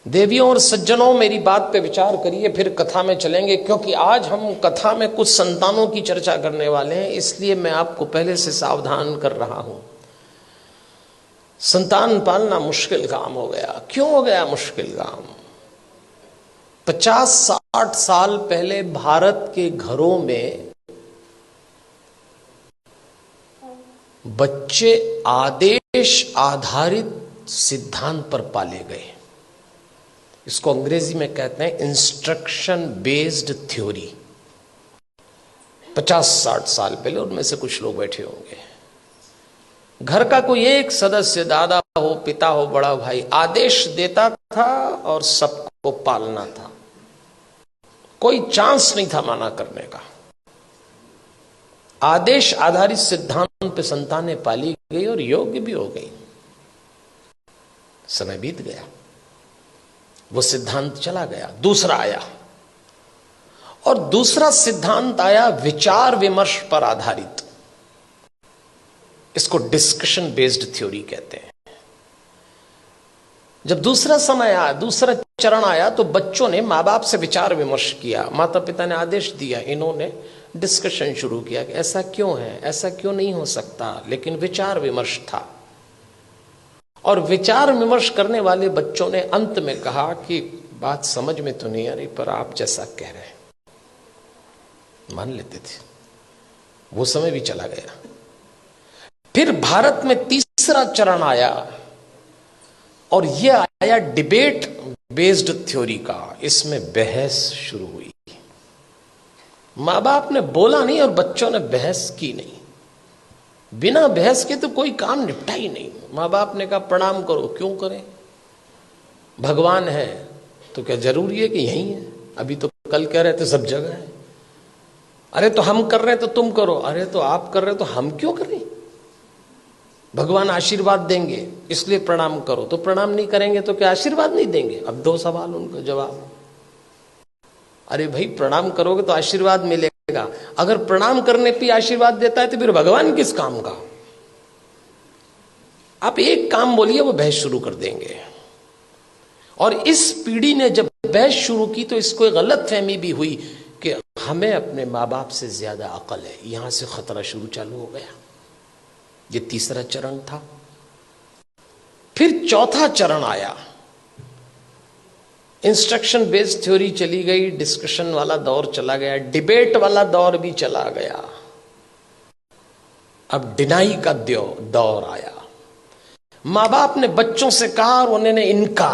देवियों और सज्जनों, मेरी बात पे विचार करिए, फिर कथा में चलेंगे, क्योंकि आज हम कथा में कुछ संतानों की चर्चा करने वाले हैं, इसलिए मैं आपको पहले से सावधान कर रहा हूं। संतान पालना मुश्किल काम हो गया। क्यों हो गया मुश्किल काम? 50-60 साल पहले भारत के घरों में बच्चे आदेश आधारित सिद्धांत पर पाले गए। इसको अंग्रेजी में कहते हैं इंस्ट्रक्शन बेस्ड थ्योरी। 50-60 साल पहले, उनमें से कुछ लोग बैठे होंगे, घर का कोई एक सदस्य, दादा हो, पिता हो, बड़ा भाई, आदेश देता था और सबको पालना था। कोई चांस नहीं था माना करने का। आदेश आधारित सिद्धांत पे संतानें पाली गई और योग्य भी हो गई। समय बीत गया, वो सिद्धांत चला गया, दूसरा आया, और दूसरा सिद्धांत आया विचार विमर्श पर आधारित। इसको डिस्कशन बेस्ड थ्योरी कहते हैं। जब दूसरा समय आया, दूसरा चरण आया, तो बच्चों ने माँ बाप से विचार विमर्श किया, माता पिता ने आदेश दिया, इन्होंने डिस्कशन शुरू किया कि ऐसा क्यों है, ऐसा क्यों नहीं हो सकता, लेकिन विचार विमर्श था। और विचार विमर्श करने वाले बच्चों ने अंत में कहा कि बात समझ में तो नहीं आ रही, पर आप जैसा कह रहे हैं मान लेते थे। वो समय भी चला गया। फिर भारत में तीसरा चरण आया, और यह आया डिबेट बेस्ड थ्योरी का। इसमें बहस शुरू हुई। माँ बाप ने बोला नहीं और बच्चों ने बहस की नहीं। बिना बहस के तो कोई काम निपटा ही नहीं। माँ बाप ने कहा प्रणाम करो, क्यों करें? भगवान है तो क्या जरूरी है कि यही है? अभी तो कल कह रहे थे सब जगह है। अरे तो हम कर रहे हैं तो तुम करो, अरे तो आप कर रहे हो तो हम क्यों करें? भगवान आशीर्वाद देंगे इसलिए प्रणाम करो, तो प्रणाम नहीं करेंगे तो क्या आशीर्वाद नहीं देंगे? अब 2 सवाल उनका जवाब। अरे भाई, प्रणाम करोगे तो आशीर्वाद मिलेगा। अगर प्रणाम करने पे आशीर्वाद देता है तो फिर भगवान किस काम का? आप एक काम बोलिए, वो बहस शुरू कर देंगे। और इस पीढ़ी ने जब बहस शुरू की तो इसको एक गलत फहमी भी हुई कि हमें अपने माँ बाप से ज्यादा अकल है। यहां से खतरा शुरू चालू हो गया। ये तीसरा चरण था। फिर चौथा चरण आया। इंस्ट्रक्शन बेस्ड थ्योरी चली गई, डिस्कशन वाला दौर चला गया, डिबेट वाला दौर भी चला गया। अब डिनाई का दौर आया। माँ बाप ने बच्चों से कहा और उन्होंने इनकार